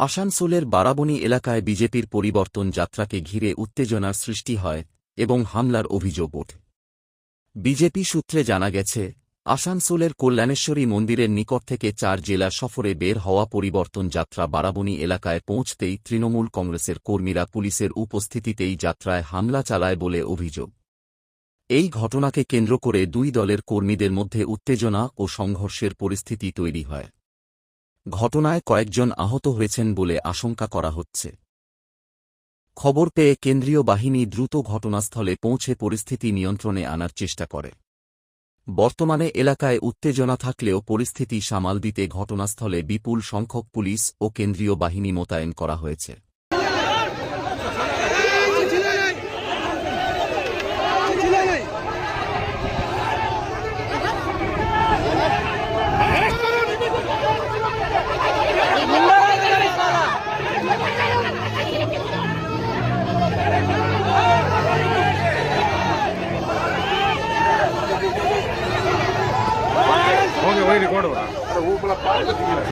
আসানসোলের বারাবণী এলাকায় বিজেপির পরিবর্তন যাত্রাকে ঘিরে উত্তেজনার সৃষ্টি হয় এবং হামলার অভিযোগ ওঠে। বিজেপি সূত্রে জানা গেছে, আসানসোলের কল্যাণেশ্বরী মন্দিরের নিকট থেকে 4 জেলা সফরে বের হওয়া পরিবর্তন যাত্রা বারাবণী এলাকায় পৌঁছতেই তৃণমূল কংগ্রেসের কর্মীরা পুলিশের উপস্থিতিতেই যাত্রায় হামলা চালায় বলে অভিযোগ। এই ঘটনাকে কেন্দ্র করে দুই দলের কর্মীদের মধ্যে উত্তেজনা ও সংঘর্ষের পরিস্থিতি তৈরি হয়। ঘটনায় কয়েকজন আহত হয়েছেন বলে আশঙ্কা করা হচ্ছে। খবর পেয়ে কেন্দ্রীয় বাহিনী দ্রুত ঘটনাস্থলে পৌঁছে পরিস্থিতি নিয়ন্ত্রণে আনার চেষ্টা করে। বর্তমানে এলাকায় উত্তেজনা থাকলেও পরিস্থিতি সামাল দিতে ঘটনাস্থলে বিপুল সংখ্যক পুলিশ ও কেন্দ্রীয় বাহিনী মোতায়েন করা হয়েছে। वही रिकॉर्ड हो रहा है।